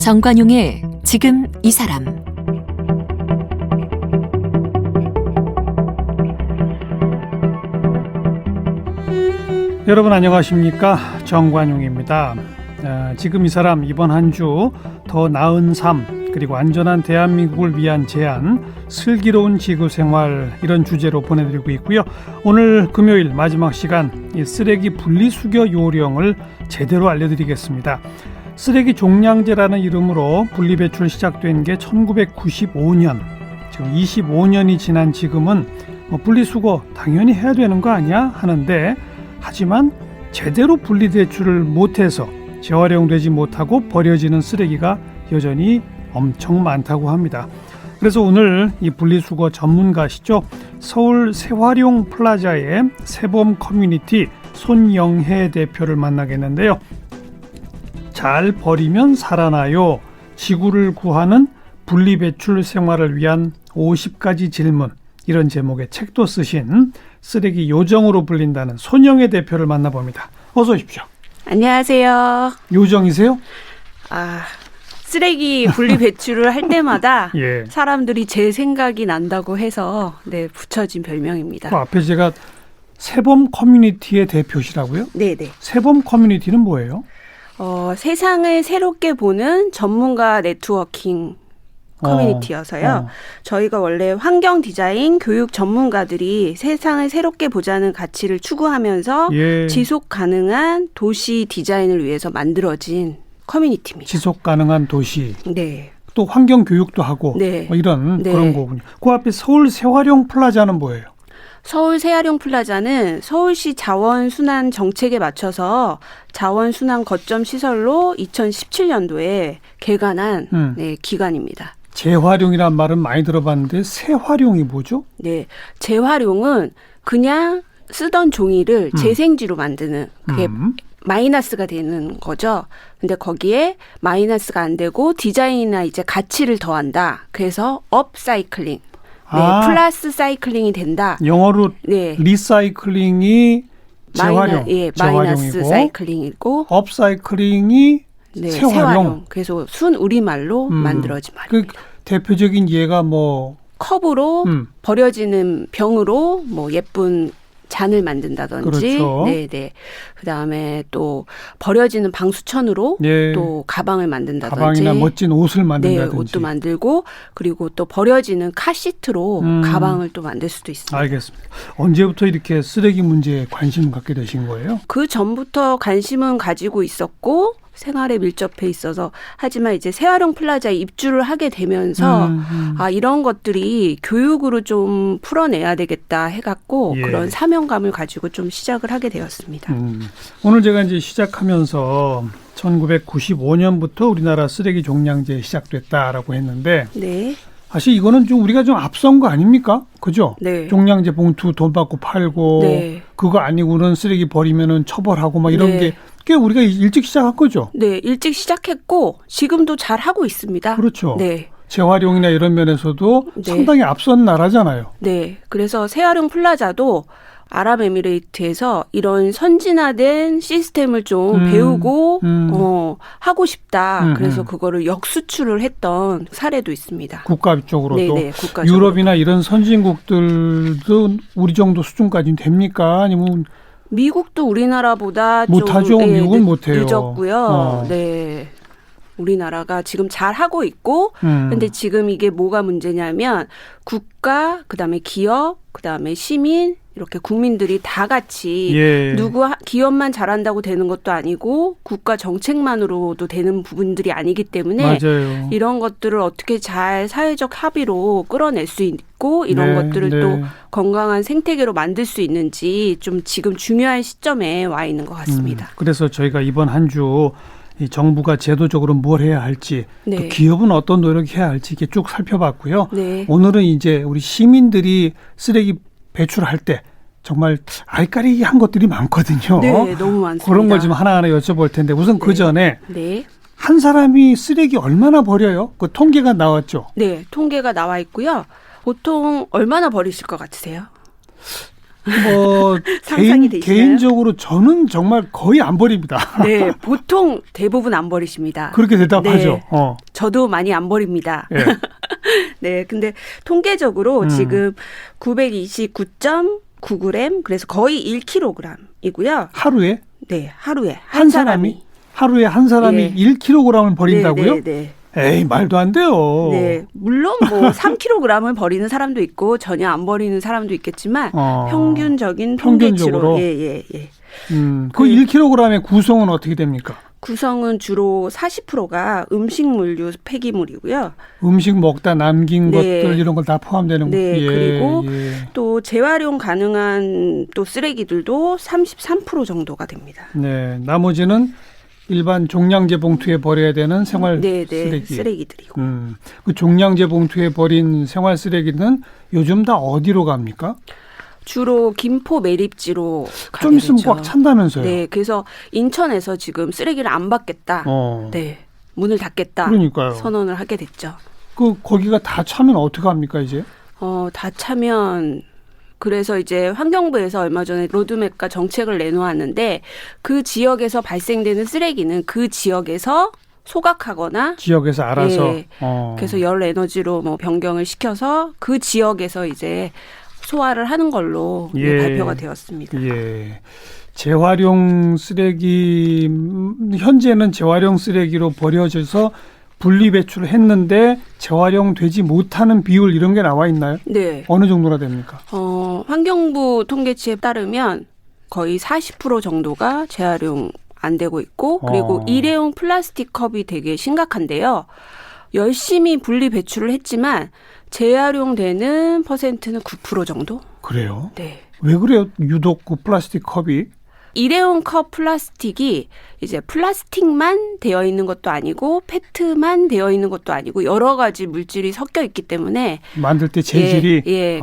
정관용의 지금 이 사람. 여러분 안녕하십니까? 정관용입니다. 지금 이 사람 이번 한 주 더 나은 삶 그리고 안전한 대한민국을 위한 제안, 슬기로운 지구생활 이런 주제로 보내드리고 있고요. 오늘 금요일 마지막 시간 이 쓰레기 분리수거 요령을 제대로 알려드리겠습니다. 쓰레기 종량제라는 이름으로 분리배출 시작된 게 1995년, 지금 25년이 지난 지금은 분리수거 당연히 해야 되는 거 아니야? 하는데 하지만 제대로 분리배출을 못해서 재활용되지 못하고 버려지는 쓰레기가 여전히 엄청 많다고 합니다. 그래서 오늘 이 분리수거 전문가시죠. 서울 새활용 플라자의 새봄 커뮤니티 손영혜 대표를 만나겠는데요. 잘 버리면 살아나요. 지구를 구하는 분리배출 생활을 위한 50가지 질문, 이런 제목의 책도 쓰신 쓰레기 요정으로 불린다는 손영혜 대표를 만나봅니다. 어서 오십시오. 안녕하세요. 요정이세요? 쓰레기 분리 배출을 할 때마다 예. 사람들이 제 생각이 난다고 해서 붙여진 별명입니다. 그 앞에 제가 새봄 커뮤니티의 대표시라고요? 네네. 새봄 커뮤니티는 뭐예요? 세상을 새롭게 보는 전문가 네트워킹 커뮤니티여서요. 저희가 원래 환경 디자인 교육 전문가들이 세상을 새롭게 보자는 가치를 추구하면서 지속 가능한 도시 디자인을 위해서 만들어진 커뮤니티입니다. 지속 가능한 도시. 네. 또 환경 교육도 하고 이런 그런 거군요. 그 앞에 서울 새활용 플라자는 뭐예요? 서울 새활용 플라자는 서울시 자원순환 정책에 맞춰서 자원순환 거점 시설로 2017년도에 개관한 기관입니다. 재활용이란 말은 많이 들어봤는데 재활용이 뭐죠? 네, 재활용은 그냥 쓰던 종이를 재생지로 만드는 그게 마이너스가 되는 거죠. 근데 거기에 마이너스가 안 되고 디자인이나 이제 가치를 더한다. 그래서 업사이클링, 플러스 사이클링이 된다. 영어로 리사이클링이 재활용, 마이너스 사이클링이고 업사이클링이 재활용. 그래서 순 우리말로 만들어진 말입니다. 그 대표적인 예가 컵으로 버려지는 병으로 예쁜 잔을 만든다든지, 그렇죠. 네네. 그다음에 또 버려지는 방수천으로 또 가방을 만든다든지, 가방이나 멋진 옷을 만든다든지, 옷도 만들고, 그리고 또 버려지는 카시트로 가방을 또 만들 수도 있습니다. 알겠습니다. 언제부터 이렇게 쓰레기 문제에 관심 갖게 되신 거예요? 그 전부터 관심은 가지고 있었고 생활에 밀접해 있어서, 하지만 이제 새활용 플라자에 입주를 하게 되면서 이런 것들이 교육으로 좀 풀어내야 되겠다 해갖고 그런 사명감을 가지고 좀 시작을 하게 되었습니다. 오늘 제가 이제 시작하면서 1995년부터 우리나라 쓰레기 종량제 시작됐다라고 했는데 사실 이거는 좀 우리가 좀 앞선 거 아닙니까? 그죠? 네. 종량제 봉투 돈 받고 팔고 그거 아니고는 쓰레기 버리면은 처벌하고 이런 게 꽤 우리가 일찍 시작한 거죠? 네, 일찍 시작했고 지금도 잘 하고 있습니다. 그렇죠. 네. 재활용이나 이런 면에서도 상당히 앞선 나라잖아요. 네, 그래서 새활용 플라자도 아랍에미레이트에서 이런 선진화된 시스템을 좀 배우고 하고 싶다. 그래서 그거를 역수출을 했던 사례도 있습니다. 국가 쪽으로도. 네네, 국가적으로도. 유럽이나 이런 선진국들도 우리 정도 수준까지는 됩니까? 아니면 미국도 우리나라보다 못하죠. 좀 미국은 못해요. 늦었고요. 네. 우리나라가 지금 잘 하고 있고, 근데 지금 이게 뭐가 문제냐면 국가, 그다음에 기업, 그다음에 시민 이렇게 국민들이 다 같이 기업만 잘한다고 되는 것도 아니고 국가 정책만으로도 되는 부분들이 아니기 때문에 이런 것들을 어떻게 잘 사회적 합의로 끌어낼 수 있고 이런 것들을 또 건강한 생태계로 만들 수 있는지 좀 지금 중요한 시점에 와 있는 것 같습니다. 그래서 저희가 이번 한 주 이 정부가 제도적으로 뭘 해야 할지 또 기업은 어떤 노력해야 할지 이렇게 쭉 살펴봤고요. 오늘은 이제 우리 시민들이 쓰레기 배출할 때 정말 알까리한 것들이 많거든요. 네, 너무 많습니다. 그런 걸 좀 하나하나 여쭤볼 텐데 우선 그 전에 한 사람이 쓰레기 얼마나 버려요? 그 통계가 나왔죠? 네, 통계가 나와 있고요. 보통 얼마나 버리실 것 같으세요? 뭐 상상이 되시나요? 개인적으로 저는 정말 거의 안 버립니다. 네, 보통 대부분 안 버리십니다. 그렇게 대답하죠. 네, 저도 많이 안 버립니다. 예. 네, 근데 통계적으로 지금 929.9g, 그래서 거의 1kg이고요. 하루에? 네, 하루에 한 사람이? 하루에 한 사람이 예. 1kg을 버린다고요? 네, 네, 에이, 말도 안 돼요. 네, 물론 뭐 3kg을 버리는 사람도 있고 전혀 안 버리는 사람도 있겠지만 평균적인 평균적으로? 통계치로 예. 그 1kg의 구성은 어떻게 됩니까? 구성은 주로 40%가 음식물류 폐기물이고요. 음식 먹다 남긴 네. 것들 이런 걸 다 포함되는 거. 네, 예, 그리고 예. 또 재활용 가능한 또 쓰레기들도 33% 정도가 됩니다. 네, 나머지는 일반 종량제 봉투에 버려야 되는 생활 쓰레기. 쓰레기들이고. 그 종량제 봉투에 버린 생활 쓰레기는 요즘 다 어디로 갑니까? 주로 김포 매립지로 가게 좀 있으면 되죠. 꽉 찬다면서요. 네, 그래서 인천에서 지금 쓰레기를 안 받겠다. 네, 문을 닫겠다. 그러니까요. 선언을 하게 됐죠. 거기가 다 차면 어떻게 합니까 이제? 다 차면 그래서 이제 환경부에서 얼마 전에 로드맵과 정책을 내놓았는데 그 지역에서 발생되는 쓰레기는 그 지역에서 소각하거나 지역에서 알아서. 예, 그래서 열 에너지로 뭐 변경을 시켜서 그 지역에서 이제 소화를 하는 걸로 예. 발표가 되었습니다. 예. 재활용 쓰레기 현재는 재활용 쓰레기로 버려져서 분리 배출을 했는데 재활용되지 못하는 비율 이런 게 나와 있나요? 네. 어느 정도나 됩니까? 환경부 통계치에 따르면 거의 40% 정도가 재활용 안 되고 있고 그리고 일회용 플라스틱 컵이 되게 심각한데요. 열심히 분리 배출을 했지만 재활용되는 퍼센트는 9% 정도? 그래요? 네. 왜 그래요? 유독 그 플라스틱 컵이? 일회용 컵 플라스틱이 이제 플라스틱만 되어 있는 것도 아니고 페트만 되어 있는 것도 아니고 여러 가지 물질이 섞여 있기 때문에 만들 때 재질이? 예.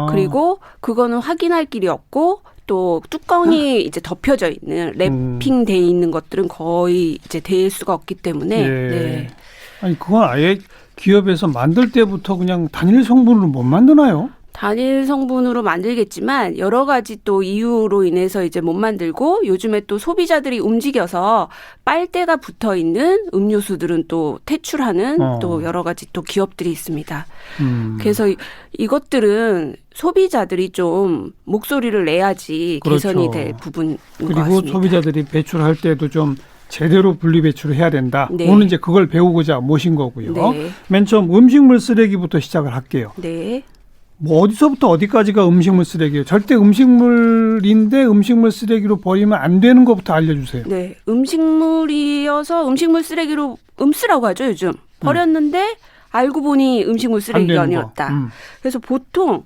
그리고 그거는 확인할 길이 없고 또 뚜껑이 이제 덮여져 있는 랩핑돼 있는 것들은 거의 이제 될 수가 없기 때문에 예. 네. 아니 그건 아예 기업에서 만들 때부터 그냥 단일 성분으로 못 만드나요? 단일 성분으로 만들겠지만 여러 가지 또 이유로 인해서 이제 못 만들고 요즘에 또 소비자들이 움직여서 빨대가 붙어 있는 음료수들은 또 퇴출하는 또 여러 가지 또 기업들이 있습니다. 그래서 이것들은 소비자들이 좀 목소리를 내야지 그렇죠. 개선이 될 부분인 것 그리고 같습니다. 소비자들이 배출할 때도 좀 제대로 분리 배출을 해야 된다. 네. 오늘 이제 그걸 배우고자 모신 거고요. 네. 맨 처음 음식물 쓰레기부터 시작을 할게요. 네. 뭐 어디서부터 어디까지가 음식물 쓰레기예요? 절대 음식물인데 음식물 쓰레기로 버리면 안 되는 것부터 알려주세요. 네. 음식물이어서 음식물 쓰레기로 음쓰라고 하죠, 요즘. 버렸는데 알고 보니 음식물 쓰레기가 아니었다. 그래서 보통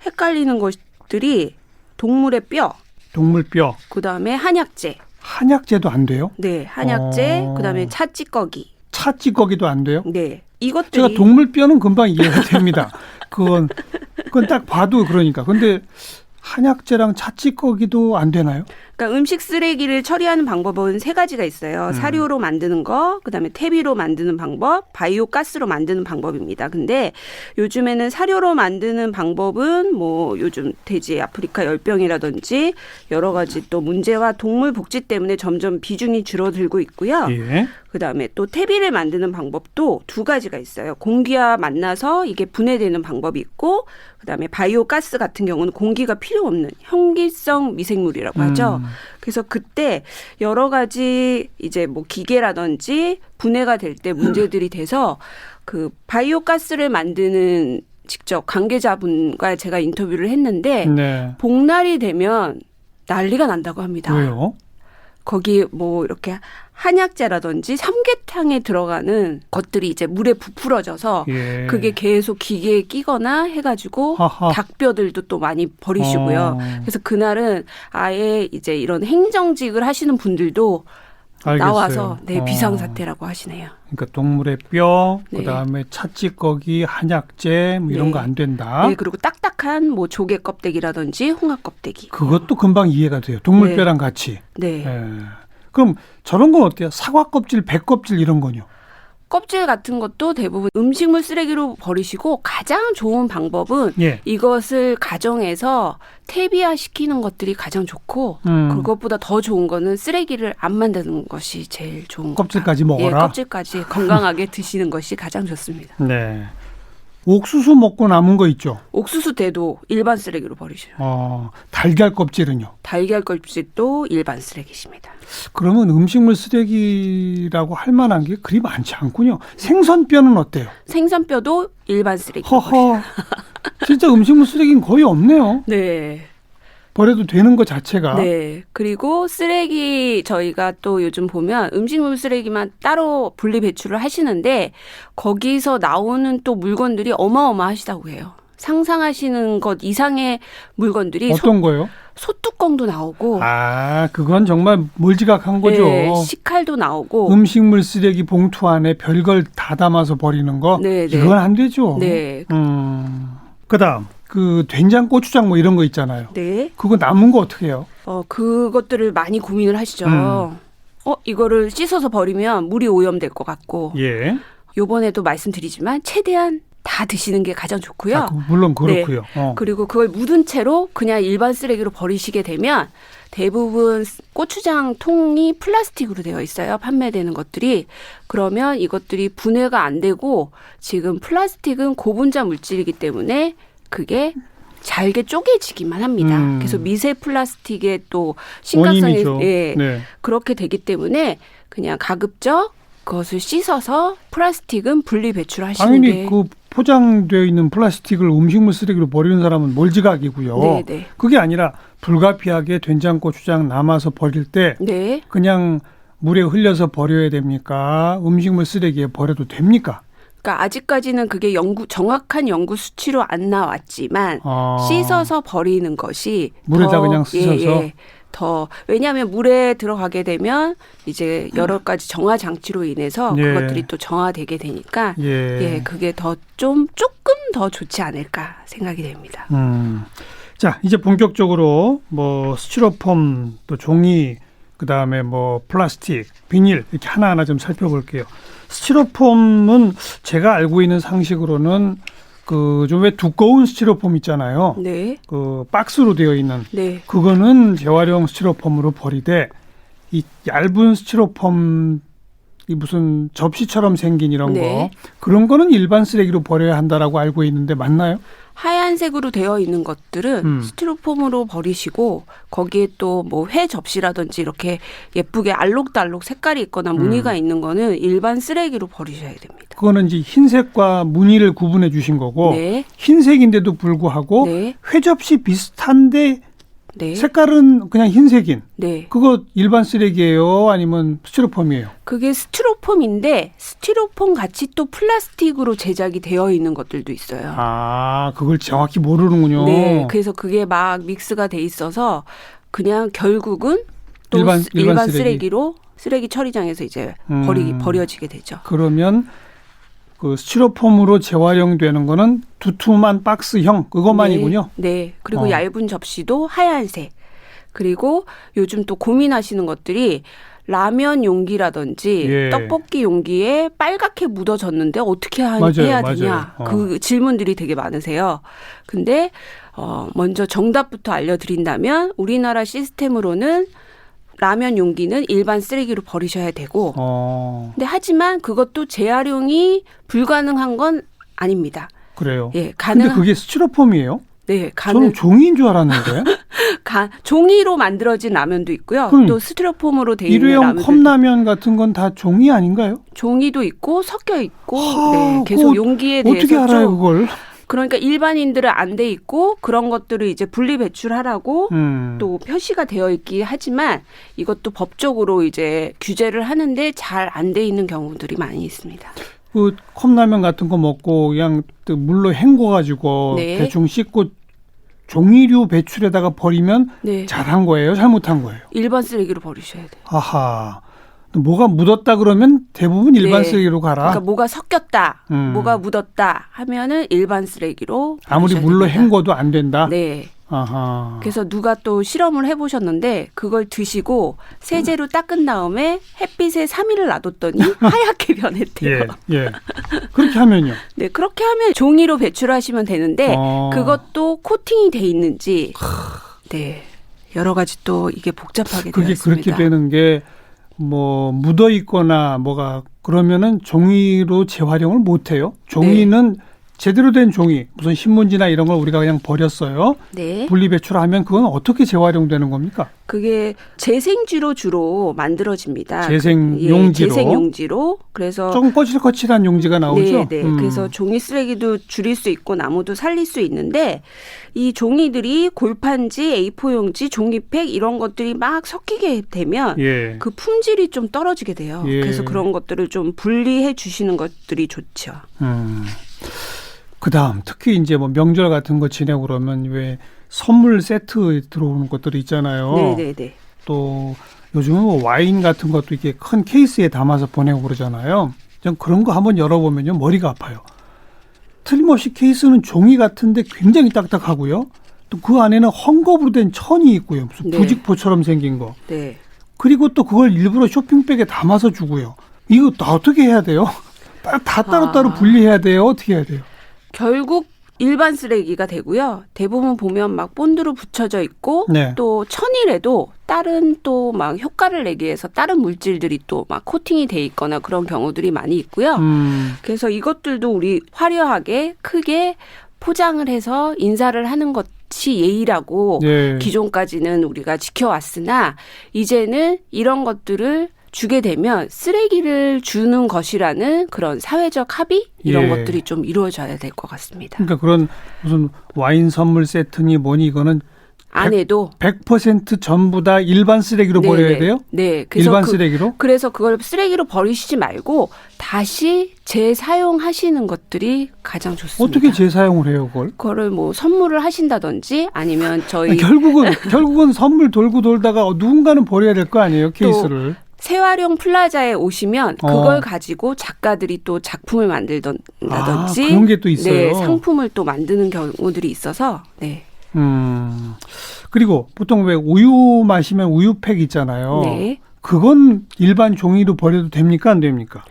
헷갈리는 것들이 동물의 뼈, 동물 뼈, 그다음에 한약재. 한약재도 안 돼요? 네, 한약재, 그다음에 차찌꺼기. 차찌꺼기도 안 돼요? 네. 이것들이 제가 동물 뼈는 금방 이해가 됩니다. 그건 딱 봐도 그러니까. 근데 한약재랑 차찌꺼기도 안 되나요? 그러니까 음식 쓰레기를 처리하는 방법은 세 가지가 있어요. 사료로 만드는 거, 그다음에 퇴비로 만드는 방법, 바이오 가스로 만드는 방법입니다. 근데 요즘에는 사료로 만드는 방법은 뭐 요즘 돼지 아프리카 열병이라든지 여러 가지 또 문제와 동물 복지 때문에 점점 비중이 줄어들고 있고요. 예. 그다음에 또 퇴비를 만드는 방법도 두 가지가 있어요. 공기와 만나서 이게 분해되는 방법이 있고 그다음에 바이오 가스 같은 경우는 공기가 필요 없는 현기성 미생물이라고 하죠. 그래서 그때 여러 가지 이제 뭐 기계라든지 분해가 될 때 문제들이 돼서 그 바이오 가스를 만드는 직접 관계자분과 제가 인터뷰를 했는데 네. 복날이 되면 난리가 난다고 합니다. 왜요? 거기 뭐 이렇게 한약재라든지 삼계탕에 들어가는 것들이 이제 물에 부풀어져서 예. 그게 계속 기계에 끼거나 해가지고 하하. 닭뼈들도 또 많이 버리시고요. 그래서 그날은 아예 이제 이런 행정직을 하시는 분들도 알겠어요. 나와서 네, 비상사태라고 하시네요. 그러니까 동물의 뼈, 네. 그다음에 차찌꺼기, 한약재 뭐 이런 네. 거 안 된다. 네, 그리고 딱딱한 뭐 조개 껍데기라든지 홍합 껍데기. 그것도 금방 이해가 돼요. 동물 네. 뼈랑 같이. 네. 예. 그럼 저런 건 어때요? 사과 껍질, 배 껍질 이런 거요? 껍질 같은 것도 대부분 음식물 쓰레기로 버리시고 가장 좋은 방법은 예. 이것을 가정에서 퇴비화 시키는 것들이 가장 좋고 그것보다 더 좋은 거는 쓰레기를 안 만드는 것이 제일 좋은 겁니다. 껍질까지 먹어라. 예, 껍질까지 건강하게 드시는 것이 가장 좋습니다. 네. 옥수수 먹고 남은 거 있죠. 옥수수 대도 일반 쓰레기로 버리셔요. 달걀 껍질은요. 달걀 껍질도 일반 쓰레기십니다. 그러면 음식물 쓰레기라고 할 만한 게 그리 많지 않군요. 생선뼈는 어때요? 생선뼈도 일반 쓰레기로 버리셔요. 허허. 진짜 음식물 쓰레기는 거의 없네요. 네. 버려도 되는 것 자체가. 네. 그리고 쓰레기 저희가 또 요즘 보면 음식물 쓰레기만 따로 분리 배출을 하시는데 거기서 나오는 또 물건들이 어마어마하시다고 해요. 상상하시는 것 이상의 물건들이 어떤 거요? 소뚜껑도 나오고 그건 정말 몰지각한 거죠. 네, 식칼도 나오고 음식물 쓰레기 봉투 안에 별걸 다 담아서 버리는 거 네, 네. 이건 안 되죠. 네. 그다음 그 된장, 고추장 뭐 이런 거 있잖아요. 네. 그거 남은 거 어떻게 해요? 그것들을 많이 고민을 하시죠. 이거를 씻어서 버리면 물이 오염될 것 같고 예. 요번에도 말씀드리지만 최대한 다 드시는 게 가장 좋고요. 물론 그렇고요. 네. 그리고 그걸 묻은 채로 그냥 일반 쓰레기로 버리시게 되면 대부분 고추장 통이 플라스틱으로 되어 있어요. 판매되는 것들이. 그러면 이것들이 분해가 안 되고 지금 플라스틱은 고분자 물질이기 때문에 그게 잘게 쪼개지기만 합니다. 그래서 미세 플라스틱의 또 심각성이 예, 네. 그렇게 되기 때문에 그냥 가급적 그것을 씻어서 플라스틱은 분리 배출하시는 당연히 게 그 포장되어 있는 플라스틱을 음식물 쓰레기로 버리는 사람은 몰지각이고요. 네, 네. 그게 아니라 불가피하게 된장, 고추장 남아서 버릴 때 네. 그냥 물에 흘려서 버려야 됩니까? 음식물 쓰레기에 버려도 됩니까? 그러니까 아직까지는 그게 정확한 연구 수치로 안 나왔지만 씻어서 버리는 것이 물에다 그냥 씻어서 더 왜냐하면 물에 들어가게 되면 이제 여러 가지 정화 장치로 인해서 예. 그것들이 또 정화되게 되니까 그게 더 조금 더 좋지 않을까 생각이 됩니다. 자, 이제 본격적으로 뭐 스티로폼 또 종이 그다음에 뭐 플라스틱, 비닐 이렇게 하나하나 좀 살펴볼게요. 스티로폼은 제가 알고 있는 상식으로는 그 좀 왜 두꺼운 스티로폼 있잖아요. 네. 그 박스로 되어 있는 네. 그거는 재활용 스티로폼으로 버리되 이 얇은 스티로폼 이 무슨 접시처럼 생긴 이런 네. 거 그런 거는 일반 쓰레기로 버려야 한다라고 알고 있는데 맞나요? 하얀색으로 되어 있는 것들은 스티로폼으로 버리시고 거기에 또 뭐 회 접시라든지 이렇게 예쁘게 알록달록 색깔이 있거나 무늬가 있는 거는 일반 쓰레기로 버리셔야 됩니다. 그거는 이제 흰색과 무늬를 구분해 주신 거고 네. 흰색인데도 불구하고 네. 회 접시 비슷한데 네. 색깔은 그냥 흰색인 네. 그거 일반 쓰레기예요? 아니면 스티로폼이에요? 그게 스티로폼인데 스티로폼 같이 또 플라스틱으로 제작이 되어 있는 것들도 있어요. 그걸 정확히 모르는군요. 네. 그래서 그게 막 믹스가 돼 있어서 그냥 결국은 또 일반 쓰레기로 쓰레기 처리장에서 이제 버려지게 되죠. 그러면 그 스티로폼으로 재활용되는 거는 두툼한 박스형 그것만이군요. 네. 그리고 얇은 접시도 하얀색. 그리고 요즘 또 고민하시는 것들이 라면 용기라든지 떡볶이 용기에 빨갛게 묻어졌는데 어떻게 해야 되냐. 그 질문들이 되게 많으세요. 근데 먼저 정답부터 알려드린다면 우리나라 시스템으로는 라면 용기는 일반 쓰레기로 버리셔야 되고 근데 하지만 그것도 재활용이 불가능한 건 아닙니다. 그래요. 예, 근데 그게 스티로폼이에요? 네, 저는 종이인 줄 알았는데. 종이로 만들어진 라면도 있고요. 또 스티로폼으로 돼 있는 일회용 라면도 컵라면 같은 건 다 종이 아닌가요? 종이도 있고 섞여 있고 네, 계속 용기에 대해서 어떻게 알아요 그걸? 그러니까 일반인들은 안 돼 있고 그런 것들을 이제 분리 배출하라고 또 표시가 되어 있긴 하지만 이것도 법적으로 이제 규제를 하는데 잘 안 돼 있는 경우들이 많이 있습니다. 그 컵라면 같은 거 먹고 그냥 물로 헹궈가지고 대충 씻고 종이류 배출에다가 버리면 잘한 거예요? 잘못한 거예요? 일반 쓰레기로 버리셔야 돼요. 아하. 뭐가 묻었다 그러면 대부분 일반 쓰레기로 가라. 그러니까 뭐가 섞였다, 뭐가 묻었다 하면은 일반 쓰레기로 아무리 물로 헹궈도 안 된다. 네. 아하. 그래서 누가 또 실험을 해보셨는데 그걸 드시고 세제로 닦은 다음에 햇빛에 3일을 놔뒀더니 하얗게 변했대요. 예. 그렇게 하면요? 네, 그렇게 하면 종이로 배출하시면 되는데 그것도 코팅이 돼 있는지 네, 여러 가지 또 이게 복잡하게 되어 그게 있습니다. 그렇게 되는 게 뭐 묻어 있거나 뭐가 그러면은 종이로 재활용을 못 해요. 종이는 제대로 된 종이, 무슨 신문지나 이런 걸 우리가 그냥 버렸어요. 네. 분리 배출하면 그건 어떻게 재활용되는 겁니까? 그게 재생지로 주로 만들어집니다. 재생용지로. 재생용지로. 그래서 조금 거칠거칠한 용지가 나오죠. 네. 그래서 종이 쓰레기도 줄일 수 있고 나무도 살릴 수 있는데 이 종이들이 골판지, A4 용지, 종이팩 이런 것들이 막 섞이게 되면 예. 그 품질이 좀 떨어지게 돼요. 예. 그래서 그런 것들을 좀 분리해 주시는 것들이 좋죠. 그다음 특히 이제 뭐 명절 같은 거 지내고 그러면 왜 선물 세트 들어오는 것들이 있잖아요. 네네네. 또 요즘은 뭐 와인 같은 것도 이렇게 큰 케이스에 담아서 보내고 그러잖아요. 전 그런 거 한번 열어보면요 머리가 아파요. 틀림없이 케이스는 종이 같은데 굉장히 딱딱하고요. 또 그 안에는 헝겊으로 된 천이 있고요. 무슨 네. 부직포처럼 생긴 거. 네. 그리고 또 그걸 일부러 쇼핑백에 담아서 주고요. 이거 다 어떻게 해야 돼요? 다 따로따로 분리해야 돼요? 어떻게 해야 돼요? 결국 일반 쓰레기가 되고요. 대부분 보면 막 본드로 붙여져 있고 네. 또 천일에도 다른 또 막 효과를 내기 위해서 다른 물질들이 또 막 코팅이 돼 있거나 그런 경우들이 많이 있고요. 그래서 이것들도 우리 화려하게 크게 포장을 해서 인사를 하는 것이 예의라고 네. 기존까지는 우리가 지켜왔으나 이제는 이런 것들을 주게 되면 쓰레기를 주는 것이라는 그런 사회적 합의 이런 예. 것들이 좀 이루어져야 될 것 같습니다. 그러니까 그런 무슨 와인 선물 세트니 뭐니 이거는 안에도 100% 전부 다 일반 쓰레기로 네, 버려야 네. 돼요? 네. 그래서 일반 쓰레기로? 그래서 그걸 쓰레기로 버리시지 말고 다시 재사용하시는 것들이 가장 좋습니다. 어떻게 재사용을 해요, 그걸? 그거를 뭐 선물을 하신다든지 아니면 저희 아니, 결국은 선물 돌고 돌다가 누군가는 버려야 될 거 아니에요, 케이스를. 재활용 플라자에 오시면 그걸 가지고 작가들이 또 작품을 만들던다든지 그런 게 또 있어요. 네, 상품을 또 만드는 경우들이 있어서 네. 그리고 보통 왜 우유 마시면 우유팩 있잖아요. 네. 그건 일반 종이로 버려도 됩니까, 안 됩니까?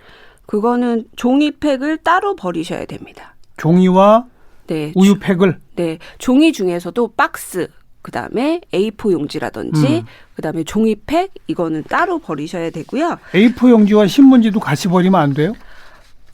그거는 종이팩을 따로 버리셔야 됩니다. 종이와 네. 우유팩을? 네. 종이 중에서도 박스, 그다음에 A4 용지라든지 그다음에 종이팩 이거는 따로 버리셔야 되고요. A4 용지와 신문지도 같이 버리면 안 돼요?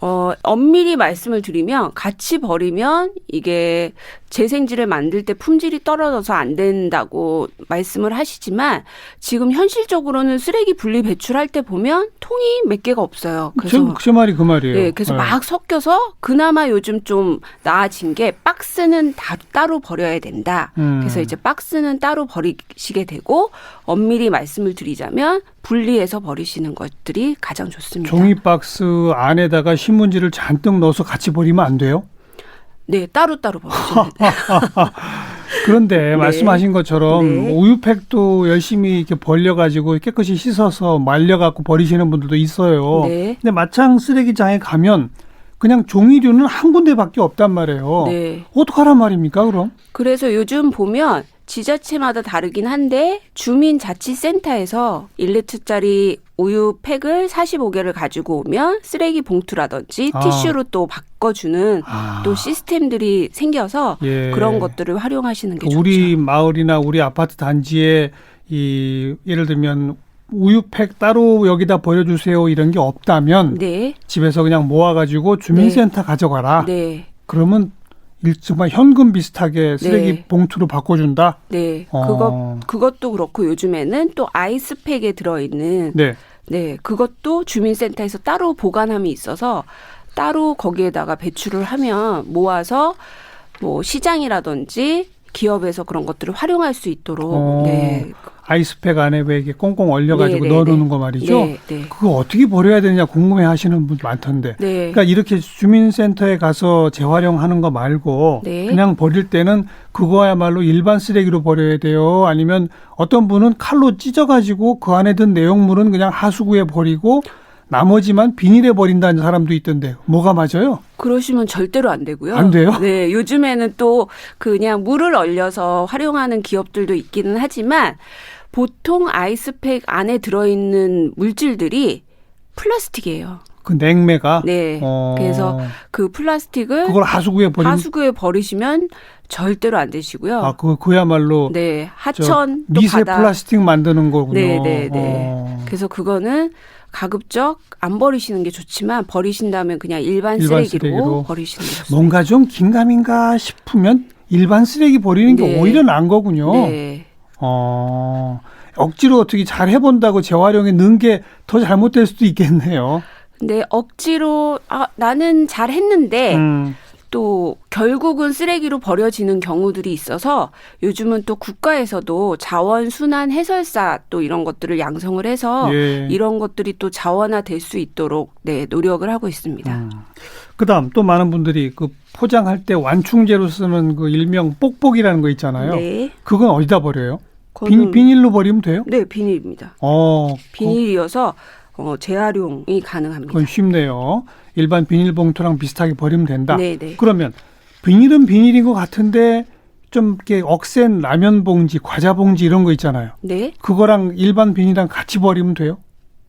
엄밀히 말씀을 드리면 같이 버리면 이게 재생지를 만들 때 품질이 떨어져서 안 된다고 말씀을 하시지만 지금 현실적으로는 쓰레기 분리 배출할 때 보면 통이 몇 개가 없어요. 그래서 제 말이 그 말이에요. 네, 그래서 막 섞여서 그나마 요즘 좀 나아진 게 박스는 다 따로 버려야 된다. 그래서 이제 박스는 따로 버리시게 되고 엄밀히 말씀을 드리자면 분리해서 버리시는 것들이 가장 좋습니다. 종이 박스 안에다가 신문지를 잔뜩 넣어서 같이 버리면 안 돼요? 네, 따로따로 버리셔야 돼요. 그런데 네. 말씀하신 것처럼 네. 우유팩도 열심히 이렇게 벌려가지고 깨끗이 씻어서 말려갖고 버리시는 분들도 있어요. 네. 근데 마창 쓰레기장에 가면 그냥 종이류는 한 군데밖에 없단 말이에요. 네. 어떡하란 말입니까, 그럼? 그래서 요즘 보면 지자체마다 다르긴 한데 주민자치센터에서 1리터짜리 우유팩을 45개를 가지고 오면 쓰레기 봉투라든지 티슈로 또 바꿔주는 또 시스템들이 생겨서 예. 그런 것들을 활용하시는 게 좋죠. 우리 마을이나 우리 아파트 단지에 예를 들면 우유팩 따로 여기다 버려주세요 이런 게 없다면 네. 집에서 그냥 모아가지고 주민센터 가져가라. 네. 그러면 정말 현금 비슷하게 쓰레기 네. 봉투로 바꿔준다? 네. 그것도 그렇고 요즘에는 또 아이스팩에 들어있는 네. 그것도 주민센터에서 따로 보관함이 있어서 따로 거기에다가 배출을 하면 모아서 뭐 시장이라든지 기업에서 그런 것들을 활용할 수 있도록 네. 아이스팩 안에 왜 이렇게 꽁꽁 얼려가지고 넣어놓는 거 말이죠. 네, 네. 그거 어떻게 버려야 되느냐 궁금해하시는 분 많던데. 네. 그러니까 이렇게 주민센터에 가서 재활용하는 거 말고 네. 그냥 버릴 때는 그거야말로 일반 쓰레기로 버려야 돼요. 아니면 어떤 분은 칼로 찢어가지고 그 안에 든 내용물은 그냥 하수구에 버리고 나머지만 비닐에 버린다는 사람도 있던데 뭐가 맞아요? 그러시면 절대로 안 되고요. 안 돼요? 네, 요즘에는 또 그냥 물을 얼려서 활용하는 기업들도 있기는 하지만 보통 아이스팩 안에 들어있는 물질들이 플라스틱이에요. 그 냉매가? 네. 그래서 그 플라스틱을 그걸 하수구에 버리시면 절대로 안 되시고요. 아, 그야말로 네, 하천 미세 플라스틱 만드는 거군요. 네. 그래서 그거는 가급적 안 버리시는 게 좋지만 버리신다면 그냥 일반 쓰레기로 버리시는 게 좋습니다. 뭔가 좀 긴가민가 싶으면 일반 쓰레기 버리는 게 오히려 나은 거군요. 네. 억지로 어떻게 잘 해본다고 재활용에 넣은 게 더 잘못될 수도 있겠네요. 근데 억지로 나는 잘 했는데 또 결국은 쓰레기로 버려지는 경우들이 있어서 요즘은 또 국가에서도 자원순환 해설사 또 이런 것들을 양성을 해서 이런 것들이 또 자원화 될 수 있도록 노력을 하고 있습니다. 그다음 또 많은 분들이 그 포장할 때 완충제로 쓰는 그 일명 뽁뽁이라는 거 있잖아요. 네. 그건 어디다 버려요? 비닐로 버리면 돼요? 네, 비닐입니다. 비닐이어서 재활용이 가능합니다. 그건 쉽네요. 일반 비닐봉투랑 비슷하게 버리면 된다. 네네. 그러면 비닐은 비닐인 것 같은데 좀 이렇게 억센 라면 봉지, 과자 봉지 이런 거 있잖아요. 네. 그거랑 일반 비닐이랑 같이 버리면 돼요?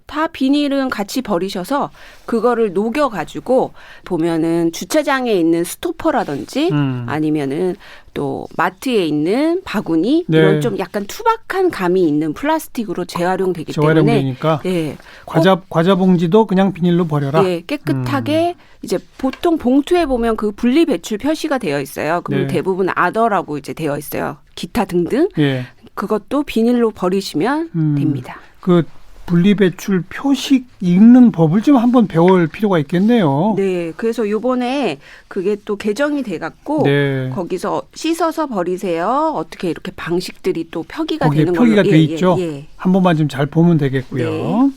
다 비닐은 같이 버리셔서 그거를 녹여가지고 보면은 주차장에 있는 스토퍼라든지 아니면은 또 마트에 있는 바구니 이런 좀 약간 투박한 감이 있는 플라스틱으로 재활용되기 때문에 재활용되니까 과자 봉지도 그냥 비닐로 버려라. 네, 깨끗하게 이제 보통 봉투에 보면 그 분리 배출 표시가 되어 있어요. 그럼 대부분 아더라고 이제 되어 있어요. 기타 등등. 그것도 비닐로 버리시면 됩니다. 그 분리배출 표식 읽는 법을 좀 한번 배울 필요가 있겠네요. 네. 그래서 요번에 그게 또 개정이 돼갖고 거기서 씻어서 버리세요. 어떻게 이렇게 방식들이 또 표기가 되는 걸로. 표기가 돼 있죠. 한 번만 좀 잘 보면 되겠고요.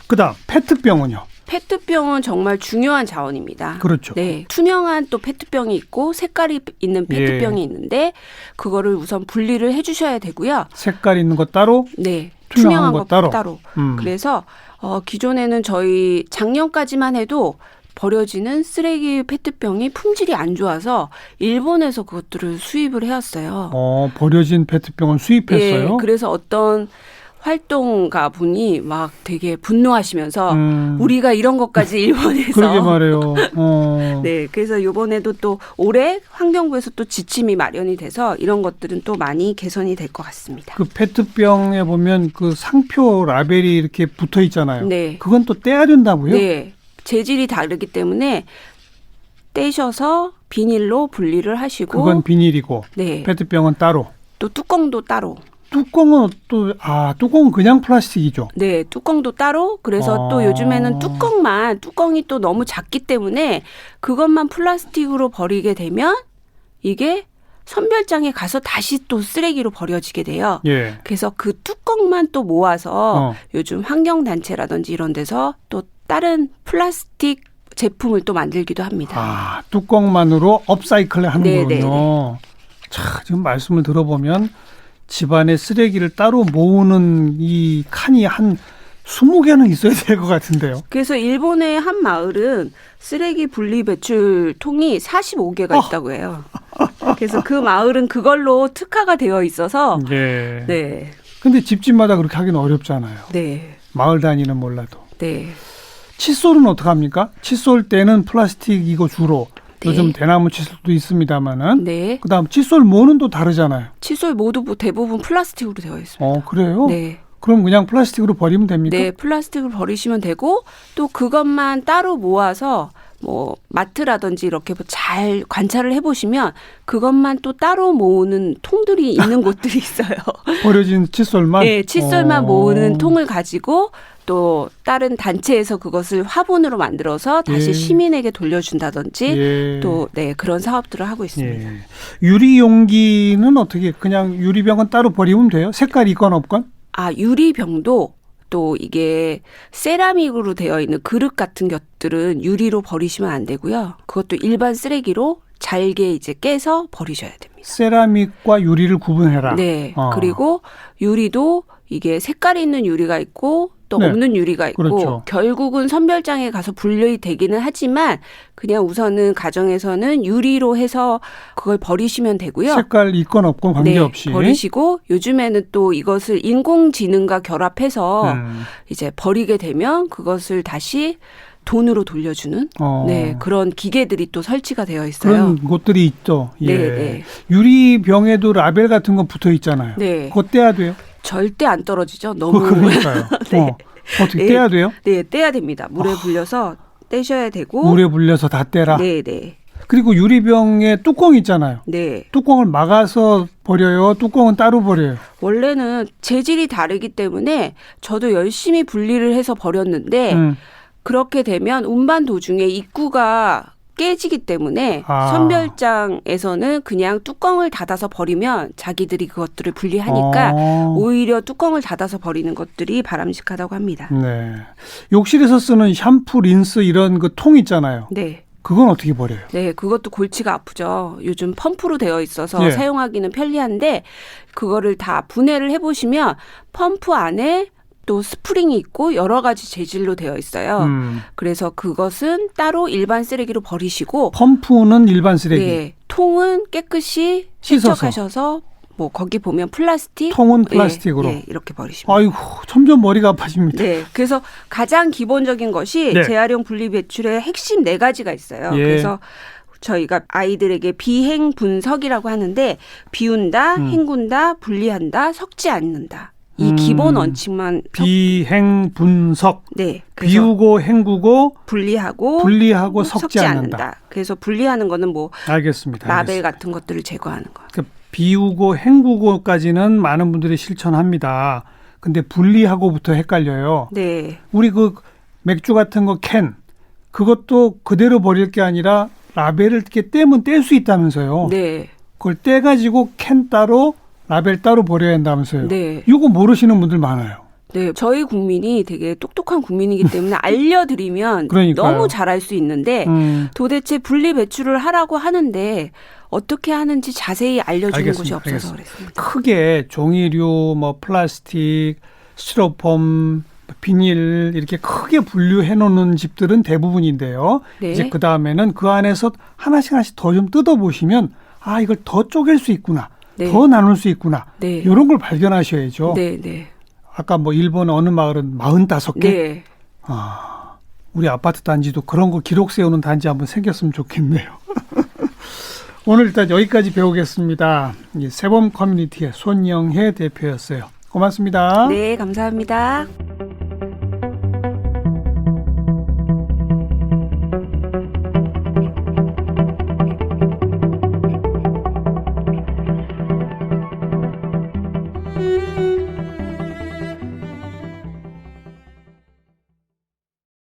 그다음 페트병은요? 페트병은 정말 중요한 자원입니다. 그렇죠. 네. 투명한 또 페트병이 있고 색깔이 있는 페트병이 있는데 그거를 우선 분리를 해 주셔야 되고요. 색깔 있는 거 따로? 네. 투명한 거 따로. 그래서 기존에는 저희 작년까지만 해도 버려지는 쓰레기 페트병이 품질이 안 좋아서 일본에서 그것들을 수입을 해왔어요. 버려진 페트병을 수입했어요? 네. 그래서 어떤 활동가 분이 막 되게 분노하시면서 우리가 이런 것까지 일본에서 그러게 말해요. 네, 그래서 이번에도 또 올해 환경부에서 또 지침이 마련이 돼서 이런 것들은 또 많이 개선이 될 것 같습니다. 그 페트병에 보면 그 상표 라벨이 이렇게 붙어 있잖아요. 네. 그건 또 떼야 된다고요? 네, 재질이 다르기 때문에 떼셔서 비닐로 분리를 하시고 그건 비닐이고 페트병은 따로. 또 뚜껑도 따로. 뚜껑은 뚜껑은 그냥 플라스틱이죠. 네, 뚜껑도 따로. 그래서 또 요즘에는 뚜껑이 또 너무 작기 때문에 그것만 플라스틱으로 버리게 되면 이게 선별장에 가서 다시 또 쓰레기로 버려지게 돼요. 그래서 그 뚜껑만 또 모아서 요즘 환경단체라든지 이런 데서 또 다른 플라스틱 제품을 또 만들기도 합니다. 뚜껑만으로 업사이클을 하는군요. 자, 지금 말씀을 들어보면 집안에 쓰레기를 따로 모으는 이 칸이 한 20개는 있어야 될 것 같은데요. 그래서 일본의 한 마을은 쓰레기 분리 배출 통이 45개가 있다고 해요. 그래서 그 마을은 그걸로 특화가 되어 있어서 네. 근데 집집마다 그렇게 하기는 어렵잖아요. 네. 마을 단위는 몰라도. 네. 칫솔은 어떡합니까? 칫솔 때는 플라스틱이고 주로. 요즘 대나무 칫솔도 있습니다만은. 그다음 칫솔 모는 또 다르잖아요. 칫솔 모도 대부분 플라스틱으로 되어 있습니다. 그래요? 네. 그럼 그냥 플라스틱으로 버리면 됩니까? 네, 플라스틱을 버리시면 되고 또 그것만 따로 모아서 뭐 마트라든지 이렇게 잘 관찰을 해보시면 그것만 또 따로 모으는 통들이 있는 곳들이 있어요. 버려진 칫솔만? 네, 칫솔만 모으는 통을 가지고 또 다른 단체에서 그것을 화분으로 만들어서 다시 시민에게 돌려준다든지 또 그런 사업들을 하고 있습니다. 유리 용기는 어떻게 그냥 유리병은 따로 버리면 돼요? 색깔이 있건 없건? 유리병도 또 이게 세라믹으로 되어 있는 그릇 같은 것들은 유리로 버리시면 안 되고요. 그것도 일반 쓰레기로 잘게 이제 깨서 버리셔야 됩니다. 세라믹과 유리를 구분해라. 네. 그리고 유리도 이게 색깔이 있는 유리가 있고 또 네. 없는 유리가 있고 그렇죠. 결국은 선별장에 가서 분류이 되기는 하지만 그냥 우선은 가정에서는 유리로 해서 그걸 버리시면 되고요. 색깔 있건 없건 관계없이. 네, 버리시고 요즘에는 또 이것을 인공지능과 결합해서 이제 버리게 되면 그것을 다시 돈으로 돌려주는 네, 그런 기계들이 또 설치가 되어 있어요. 그런 곳들이 있죠. 예. 네, 네. 유리병에도 라벨 같은 거 붙어 있잖아요. 네. 그거 떼야 돼요? 절대 안 떨어지죠. 너무 그러니까요. 네. 어떻게 네. 떼야 돼요? 네, 떼야 됩니다. 물에 불려서 떼셔야 되고. 물에 불려서 다 떼라. 네, 네. 그리고 유리병에 뚜껑 있잖아요. 네. 뚜껑을 막아서 버려요? 뚜껑은 따로 버려요? 원래는 재질이 다르기 때문에 저도 열심히 분리를 해서 버렸는데 그렇게 되면 운반 도중에 입구가 깨지기 때문에 선별장에서는 그냥 뚜껑을 닫아서 버리면 자기들이 그것들을 분리하니까 오히려 뚜껑을 닫아서 버리는 것들이 바람직하다고 합니다. 네. 욕실에서 쓰는 샴푸, 린스 이런 그 통 있잖아요. 네. 그건 어떻게 버려요? 네, 그것도 골치가 아프죠. 요즘 펌프로 되어 있어서 예. 사용하기는 편리한데 그거를 다 분해를 해보시면 펌프 안에 또 스프링이 있고 여러 가지 재질로 되어 있어요. 그래서 그것은 따로 일반 쓰레기로 버리시고 펌프는 일반 쓰레기. 네, 통은 깨끗이 씻어서. 세척하셔서 뭐 거기 보면 플라스틱 통은 플라스틱으로. 예, 이렇게 버리시면 아이고, 점점 머리가 아파집니다. 네, 그래서 가장 기본적인 것이 네. 재활용 분리 배출의 핵심 4가지가 있어요. 예. 그래서 저희가 아이들에게 비행 분석이라고 하는데 비운다, 헹군다, 분리한다, 섞지 않는다. 이 기본 원칙만 비행 분석. 네, 그래서 비우고 헹구고 분리하고 섞지 않는다. 그래서 분리하는 거는 뭐 알겠습니다. 라벨 같은 것들을 제거하는 거. 그러니까 비우고 헹구고까지는 많은 분들이 실천합니다. 근데 분리하고부터 헷갈려요. 네. 우리 그 맥주 같은 거 캔 그것도 그대로 버릴 게 아니라 라벨을 이렇게 떼면 뗄 수 있다면서요. 네. 그걸 떼가지고 캔 따로 라벨 따로 버려야 한다면서요. 네. 이거 모르시는 분들 많아요. 네, 저희 국민이 되게 똑똑한 국민이기 때문에 알려드리면 그러니까요. 너무 잘할 수 있는데 도대체 분리 배출을 하라고 하는데 어떻게 하는지 자세히 알려주는 곳이 없어서 그랬습니다. 크게 종이류, 뭐 플라스틱, 스티로폼, 비닐 이렇게 크게 분류해 놓는 집들은 대부분인데요. 네. 이제 그 다음에는 그 안에서 하나씩 더 좀 뜯어 보시면 아 이걸 더 쪼갤 수 있구나, 네. 더 나눌 수 있구나 네. 이런 걸 발견하셔야죠. 네, 네. 아까 뭐 일본 어느 마을은 45개. 네. 아, 우리 아파트 단지도 그런 거 기록 세우는 단지 한번 생겼으면 좋겠네요. 오늘 일단 여기까지 배우겠습니다. 세범 커뮤니티의 손영혜 대표였어요. 고맙습니다. 네, 감사합니다.